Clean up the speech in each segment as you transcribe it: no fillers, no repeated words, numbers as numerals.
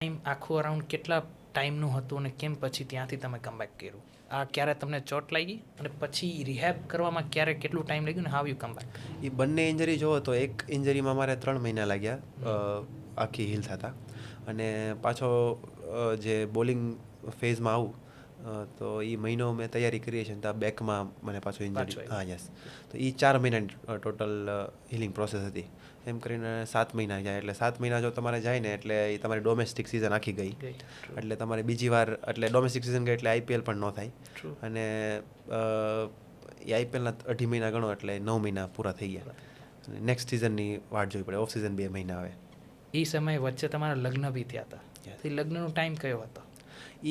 Time આખું around કેટલા ટાઈમનું હતું અને કેમ પછી ત્યાંથી તમે કમબેક કર્યું? આ ક્યારે તમને ચોટ લાગી અને પછી રિહેબ કરવામાં ક્યારે કેટલું ટાઈમ લાગ્યું ને હાવ યુ કમ બેક? એ બંને ઇન્જરી જોવો તો એક ઇન્જરીમાં મારે 3 મહિના લાગ્યા આખી હીલ થતા, અને પાછો જે બોલિંગ ફેઝમાં આવું તો એ મહિનો મેં તૈયારી કરી છે ને ત્યાં બેકમાં મને પાછો ઇન્જરી. પાછો આવ્યો. હા, યસ. તો એ 4 મહિનાની ટોટલ હિલિંગ પ્રોસેસ હતી. એમ કરીને 7 મહિના જાય, એટલે 7 મહિના જો તમારે જાય ને એટલે એ તમારી ડોમેસ્ટિક સિઝન આખી ગઈ. એટલે તમારે બીજી વાર એટલે ડોમેસ્ટિક સિઝન ગઈ એટલે આઈપીએલ પણ ન થાય. True. અને એ આઈપીએલના 2.5 મહિના ગણો એટલે 9 મહિના પૂરા થઈ ગયા. અને નેક્સ્ટ સિઝનની વાટ જોવી પડે. ઓફ સિઝન 2 મહિના આવે. એ સમય વચ્ચે તમારા લગ્ન બી થયા હતા. Yes. તો એ લગ્નનો ટાઈમ કયો હતો?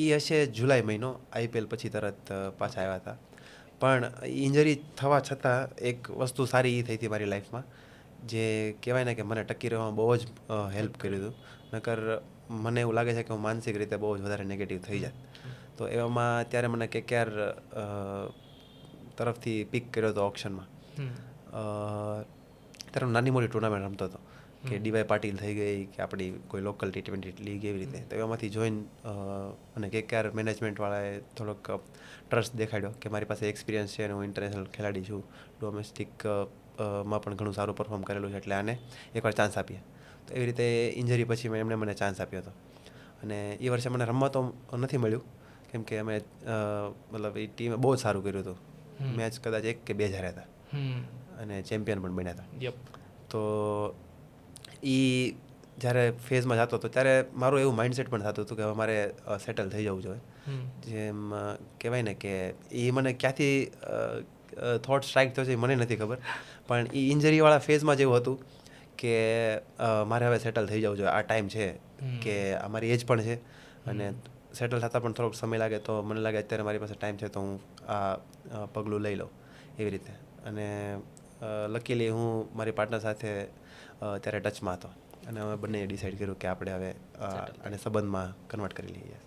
એ હશે જુલાઈ મહિનો. આઈપીએલ પછી તરત પાછા આવ્યા હતા. પણ ઇન્જરી થવા છતાં એક વસ્તુ સારી એ થઈ હતી મારી લાઈફમાં, જે કહેવાય ને કે મને ટકી રહેવામાં બહુ જ હેલ્પ કર્યું હતું. નકર મને એવું લાગે છે કે હું માનસિક રીતે બહુ જ વધારે નેગેટિવ થઈ જાય. તો એવામાં ત્યારે મને KKR તરફથી પિક કર્યો હતો ઓપ્શનમાં. ત્યારે હું નાની મોટી ટુર્નામેન્ટ રમતો હતો, કે ડીવાય પાટીલ થઈ ગઈ કે આપણી કોઈ લોકલ T20 લીગ એવી રીતે. તો એમાંથી જોઈન અને KKR મેનેજમેન્ટવાળાએ થોડોક ટ્રસ્ટ દેખાડ્યો કે મારી પાસે એક્સપિરિયન્સ છે અને હું ઇન્ટરનેશનલ ખેલાડી છું, ડોમેસ્ટિક માં પણ ઘણું સારું પરફોર્મ કરેલું છે, એટલે આને એકવાર ચાન્સ આપીએ. તો એવી રીતે ઇન્જરી પછી એમણે મને ચાન્સ આપ્યો હતો. અને એ વર્ષે મને રમવા તો નથી મળ્યું, કેમ કે અમે મતલબ એ ટીમે બહુ જ સારું કર્યું હતું. મેચ કદાચ 1 કે 2 જ હાર્યા હતા અને ચેમ્પિયન પણ બન્યા હતા. યપ. તો એ જ્યારે ફેઝમાં જતો હતો ત્યારે મારું એવું માઇન્ડસેટ પણ થતું હતું કે હવે મારે સેટલ થઈ જવું જોઈએ. જેમ કહેવાય ને કે એ મને ક્યાંથી થોટ સ્ટ્રાઇક થયો છે એ મને નથી ખબર, પણ એ ઇન્જરીવાળા ફેઝમાં જ એવું હતું કે મારે હવે સેટલ થઈ જવું જોઈએ. આ ટાઈમ છે કે અમારી એજ પણ છે અને સેટલ થતાં પણ થોડોક સમય લાગે, તો મને લાગે અત્યારે મારી પાસે ટાઈમ છે તો હું આ પગલું લઈ લઉં એવી રીતે. અને લકીલી હું મારી પાર્ટનર સાથે ત્યારે ટચમાં હતો અને અમે બંને ડિસાઈડ કર્યું કે આપણે હવે આને સંબંધમાં કન્વર્ટ કરી લઈએ.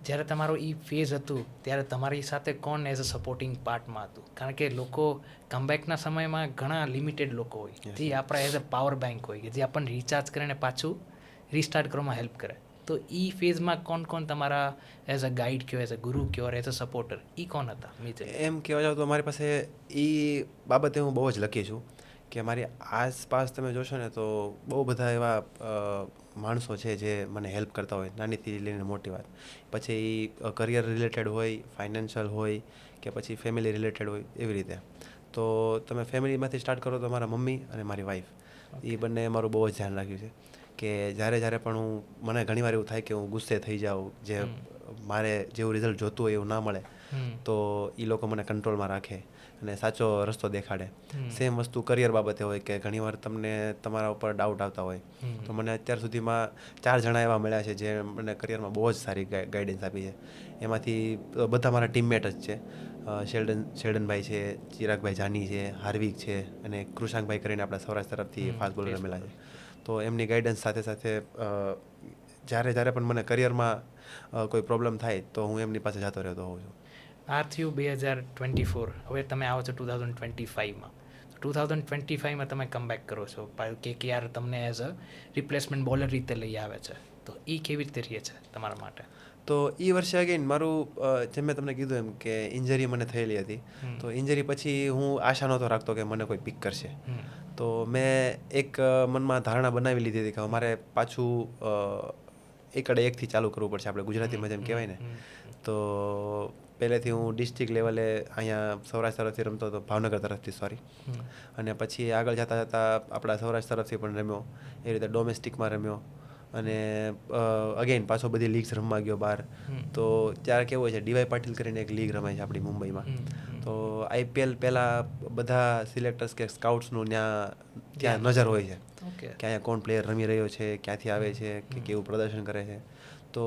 જ્યારે તમારું એ ફેઝ હતું ત્યારે તમારી સાથે કોણ એઝ અ સપોર્ટિંગ પાર્ટમાં હતું? કારણ કે લોકો કમબેકના સમયમાં ઘણા લિમિટેડ લોકો હોય, Yes. જે આપણા એઝ અ પાવર બેંક હોય, કે જે આપણને રિચાર્જ કરીને પાછું રિસ્ટાર્ટ કરવામાં હેલ્પ કરે. તો એ ફેઝમાં કોણ તમારા એઝ અ ગાઈડ કયો, એઝ અ ગુરુ કયો, એઝ અ સપોર્ટર, એ કોણ હતા મેજર? એમ કહેવા જાવ તો મારી પાસે એ બાબતે હું બહુ જ લકી છું કે મારી આસપાસ તમે જોશો ને તો બહુ બધા એવા માણસો છે જે મને હેલ્પ કરતા હોય, નાનીથી લઈને મોટી વાત. પછી એ કરિયર રિલેટેડ હોય, ફાઇનાન્શિયલ હોય કે પછી ફેમિલી રિલેટેડ હોય, એવી રીતે. તો તમે ફેમિલીમાંથી સ્ટાર્ટ કરો તો મારા મમ્મી અને મારી વાઈફ, એ બંને મારું બહુ જ ધ્યાન રાખ્યું છે કે જ્યારે પણ મને ઘણીવાર એવું થાય કે હું ગુસ્સે થઈ જાઉં, જે મારે જેવું રિઝલ્ટ જોતું હોય એવું ના મળે, તો એ લોકો મને કંટ્રોલમાં રાખે અને સાચો રસ્તો દેખાડે. સેમ વસ્તુ કરિયર બાબતે હોય કે ઘણીવાર તમને તમારા ઉપર ડાઉટ આવતા હોય, તો મને અત્યાર સુધીમાં 4 જણા એવા મળ્યા છે જે મને કરિયરમાં બહુ જ સારી ગાઈડન્સ આપી છે. એમાંથી બધા મારા ટીમમેટ જ છે. શેલ્ડનભાઈ છે, ચિરાગભાઈ જાની છે, હાર્વિક છે અને કૃષાંકભાઈ કરીને આપણા સૌરાષ્ટ્ર તરફથી ફાસ્ટ બોલર રમેલા છે. તો એમની ગાઈડન્સ સાથે સાથે જ્યારે પણ મને કરિયરમાં કોઈ પ્રોબ્લેમ થાય તો હું એમની પાસે જતો રહેતો હોઉં છું. આ થયું 2024. હવે તમે આવો છો 2025માં. 2025માં તમે કમબેક કરો છો, KKR તમને એઝ અ રિપ્લેસમેન્ટ બોલર રીતે લઈ આવે છે. તો એ કેવી રીતે રહે છે તમારા માટે? તો એ વર્ષે અગેન મારું જેમ મેં તમને કીધું એમ કે ઇન્જરી મને થયેલી હતી. તો ઇન્જરી પછી હું આશા નહોતો રાખતો કે મને કોઈ પિક કરશે. તો મેં એક મનમાં ધારણા બનાવી લીધી હતી કે મારે પાછું એકડે એકથી ચાલુ કરવું પડશે, આપણે ગુજરાતીમાં જેમ કહેવાય ને. તો પહેલેથી હું ડિસ્ટ્રિક્ટ લેવલે અહીંયા સૌરાષ્ટ્ર તરફથી રમતો હતો, ભાવનગર તરફથી સોરી. અને પછી આગળ જતાં આપણા સૌરાષ્ટ્ર તરફથી પણ રમ્યો, એ રીતે ડોમેસ્ટિકમાં રમ્યો અને અગેન પાછો બધી લીગ્સ રમવા ગયો બહાર. તો ત્યારે કેવું હોય છે, ડીવાય પાટીલ કરીને એક લીગ રમાય છે આપણી મુંબઈમાં. તો આઈપીએલ પહેલાં બધા સિલેક્ટર્સ કે સ્કાઉટ્સનું ત્યાં નજર હોય છે કે અહીંયા કોણ પ્લેયર રમી રહ્યો છે, ક્યાંથી આવે છે, કે કેવું પ્રદર્શન કરે છે. તો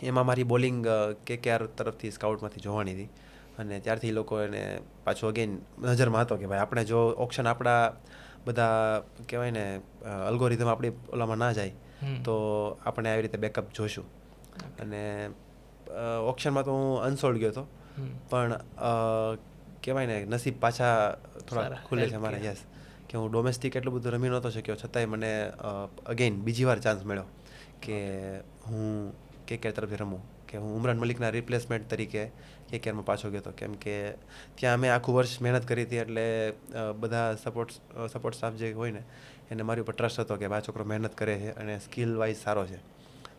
એમાં મારી બોલિંગ KKR તરફથી સ્કાઉટમાંથી જોવાની હતી અને ત્યારથી લોકો એને પાછું અગેન નજરમાં હતો કે ભાઈ આપણે જો ઓપ્શન આપણા બધા કહેવાય ને અલ્ગોરિધમ આપણી ઓલામાં ના જાય તો આપણે આવી રીતે બેકઅપ જોઈશું. અને ઓપ્શનમાં તો હું અનસોલ્ડ ગયો હતો, પણ કહેવાય ને નસીબ પાછા થોડા ખુલે છે મારા. યસ, કે હું ડોમેસ્ટિક એટલું બધું રમી નહોતો શક્યો, છતાંય મને અગેન બીજી વાર ચાન્સ મળ્યો કે હું KKR તરફથી રમું, કે હું ઉમરાન મલિકના રિપ્લેસમેન્ટ તરીકે KKRમાં પાછો ગયો હતો. કેમ કે ત્યાં અમે આખું વર્ષ મહેનત કરી હતી, એટલે બધા સપોર્ટ સ્ટાફ જે હોય ને એને મારી ઉપર ટ્રસ્ટ હતો કે આ છોકરો મહેનત કરે છે અને સ્કિલ વાઇઝ સારો છે,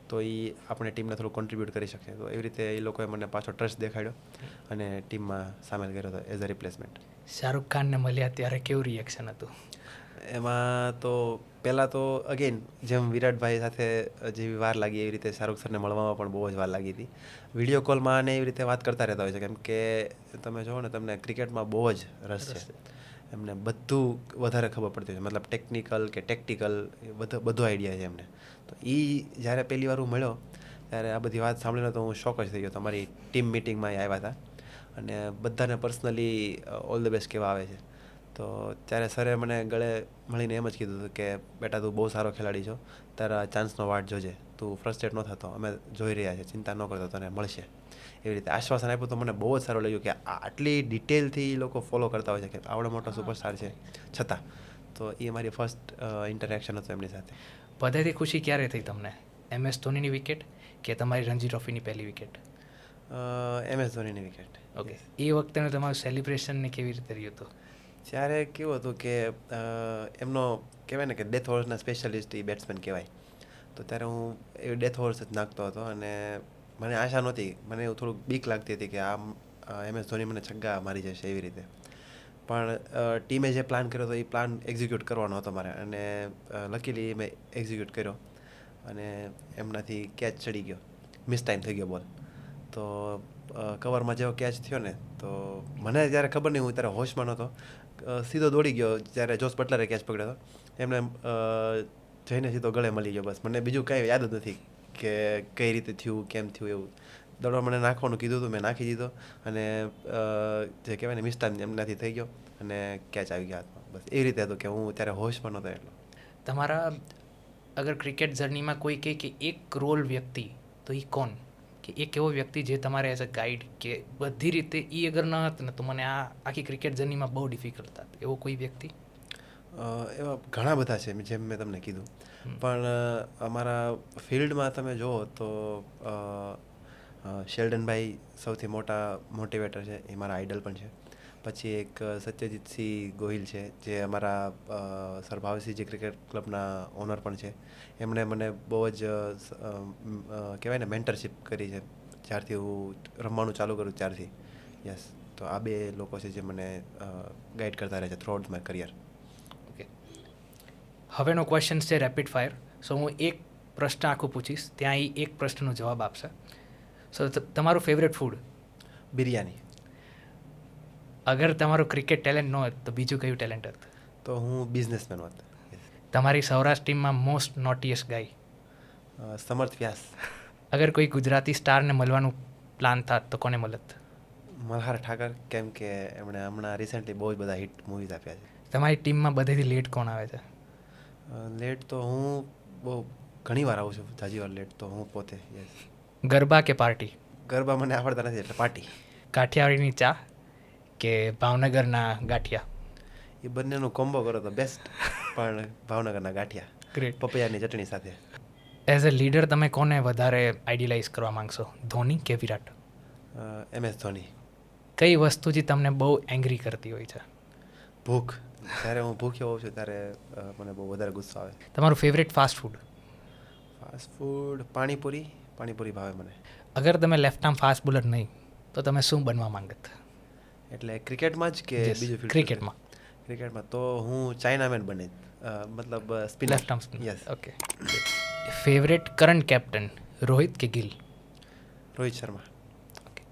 તો એ આપણે ટીમને થોડું કોન્ટ્રીબ્યુટ કરી શકે. તો એવી રીતે એ લોકોએ મને પાછો ટ્રસ્ટ દેખાડ્યો અને ટીમમાં સામેલ કર્યો હતો એઝ અ રિપ્લેસમેન્ટ. શાહરૂખ ખાનને મળ્યા ત્યારે કેવું રિએક્શન હતું? એમાં તો પહેલાં તો અગેન જેમ વિરાટભાઈ સાથે જેવી વાર લાગી એવી રીતે શાહરૂખ સરને મળવામાં પણ બહુ જ વાર લાગી હતી. વિડીયો કોલમાં અને એવી રીતે વાત કરતા રહેતા હોય છે, કેમ કે તમે જુઓ ને તમને ક્રિકેટમાં બહુ જ રસ છે. એમને બધું વધારે ખબર પડતી હોય છે, મતલબ ટેકનિકલ કે ટેક્ટિકલ બધો આઈડિયા છે એમને. તો એ જ્યારે પહેલી વાર હું મળ્યો ત્યારે આ બધી વાત સાંભળીને તો હું શોક જ થઈ ગયો. તમારી ટીમ મિટિંગમાં આવ્યા હતા અને બધાને પર્સનલી ઓલ ધ બેસ્ટ કહેવા આવે છે. તો ત્યારે સરે મને ગળે મળીને એમ જ કીધું હતું કે બેટા તું બહુ સારો ખેલાડી છો, તારા ચાન્સનો વાટ જોજે, તું ફ્રસ્ટ્રેટ ન થતો, અમે જોઈ રહ્યા છીએ, ચિંતા ન કરતો, તને મળશે. એવી રીતે આશ્વાસન આપ્યું. તો મને બહુ જ સારું લાગ્યું કે આટલી ડિટેલથી એ લોકો ફોલો કરતા હોય છે કે આવડો મોટો સુપરસ્ટાર છે છતાં. તો એ મારી ફર્સ્ટ ઇન્ટરેક્શન હતું એમની સાથે. બધાથી ખુશી ક્યારે થઈ તમને? MS ધોનીની વિકેટ કે તમારી રણજી ટ્રોફીની પહેલી વિકેટ? MS ધોનીની વિકેટ. ઓકે, એ વખતેનું તમારું સેલિબ્રેશનને કેવી રીતે રહ્યું હતું? ત્યારે કેવું હતું કે એમનો કહેવાય ને કે ડેથ ઓવર્સના સ્પેશિયાલિસ્ટ એ બેટ્સમેન કહેવાય. તો ત્યારે હું એ ડેથ ઓવર્સ જ નાખતો હતો અને મને આશા નહોતી, મને એવું થોડુંક બીક લાગતી હતી કે MS ધોની મને છગ્ગા મારી જશે એવી રીતે. પણ ટીમે જે પ્લાન કર્યો હતો એ પ્લાન એક્ઝિક્યુટ કરવાનો હતો મારે, અને લકીલી મેં એક્ઝિક્યુટ કર્યો અને એમનાથી કેચ ચડી ગયો, મિસ ટાઈમ થઈ ગયો બોલ. તો કવરમાં જેવો કેચ થયો ને તો મને જ્યારે ખબર નહીં, હું ત્યારે હોશમાં નહોતો, સીધો દોડી ગયો. જ્યારે જોસ બટલરે કેચ પકડ્યો હતો એમને જઈને સીધો ગળે મળી ગયો. બસ મને બીજું કાંઈ યાદ જ નથી કે કઈ રીતે થયું, કેમ થયું. એવું દડો મને નાખવાનું કીધું હતું, મેં નાખી દીધો અને જે કહેવાય ને મિસ ટાઈમ એમનાથી થઈ ગયો અને કેચ આવી ગયા હાથમાં. બસ એ રીતે હતું કે હું ત્યારે હોશમાં નહોતો એટલો. તમારા અગર ક્રિકેટ જર્નીમાં કોઈ કહે કે એક રોલ વ્યક્તિ, તો એ કોણ? કે એક એવો વ્યક્તિ જે તમારે એઝ અ ગાઈડ કે બધી રીતે એ અગર ન હતું ને તો મને આ આખી ક્રિકેટ જર્નીમાં બહુ ડિફિકલ્ટ થાત, એવો કોઈ વ્યક્તિ? એવા ઘણા બધા છે જેમ મેં તમને કીધું, પણ અમારા ફિલ્ડમાં તમે જુઓ તો શેલ્ડનભાઈ સૌથી મોટા મોટિવેટર છે, એ મારા આઈડલ પણ છે. પછી એક સત્યજીતસિંહ ગોહિલ છે જે અમારા સર ભાવસિંહજી ક્રિકેટ ક્લબના ઓનર પણ છે. એમણે મને બહુ જ કહેવાય ને મેન્ટરશિપ કરી છે જ્યારથી હું રમવાનું ચાલુ કરું ત્યારથી. યસ, તો આ બે લોકો છે જે મને ગાઈડ કરતા રહે છે throughout my career. Okay, હવેનો ક્વેશ્ચન છે રેપિડ ફાયર. સો હું એક પ્રશ્ન આખું પૂછીશ, ત્યાં એ એક પ્રશ્નનો જવાબ આપશે. સો તમારું ફેવરેટ ફૂડ? બિરયાની. અગર તમારું ક્રિકેટ ટેલેન્ટ ન હોત તો બીજું કયું ટેલેન્ટ હોત? તો હું બિઝનેસમેન હોત. તમારી સૌરાષ્ટ્ર ટીમમાં મોસ્ટ નોટીએસ્ટ ગાય? સમર્થ વ્યાસ. અગર કોઈ ગુજરાતી સ્ટારને મળવાનું પ્લાન થાત તો કોને મળત? મલ્હાર ઠાકર, કેમ કે એમણે હમણાં રિસેન્ટલી બહુ જ બધા હિટ મૂવીઝ આપ્યા છે. તમારી ટીમમાં બધેથી લેટ કોણ આવે છે? લેટ તો હું બહુ ઘણી વાર આવું છું, જાજી વાર લેટ તો હું પોતે. યસ. ગરબા કે પાર્ટી? ગરબા મને આવડતા નથી એટલે પાર્ટી. કાઠિયાવાડીની ચા કે ભાવનગરના ગાંઠિયા? એ બંનેનું કોમ્બો કરો તો બેસ્ટ, પણ ભાવનગરના ગાંઠિયા ગ્રેટ. પપૈયાની ચટણી સાથે. એઝ અ લીડર તમે કોને વધારે આઈડિયલાઇઝ કરવા માંગશો, ધોની કે વિરાટ? MS ધોની. કઈ વસ્તુથી તમને બહુ એંગ્રી કરતી હોય છે? ભૂખ. જ્યારે હું ભૂખ્યો હોઉં છું ત્યારે મને બહુ વધારે ગુસ્સો આવે. તમારું favourite fast food? Fast food panipuri ભાવે મને. અગર તમે લેફ્ટ આર્મ ફાસ્ટ બોલર નહીં તો તમે શું બનવા માંગત? એટલે ક્રિકેટમાં જ કે બીજું ફિલ્ડ? ક્રિકેટમાં. ક્રિકેટમાં તો હું ચાઇનામેન બને, મતલબ spinner. Left arm. Yes. Okay. Favourite current captain Rohit કે ગિલ? રોહિત શર્મા. ઓકે.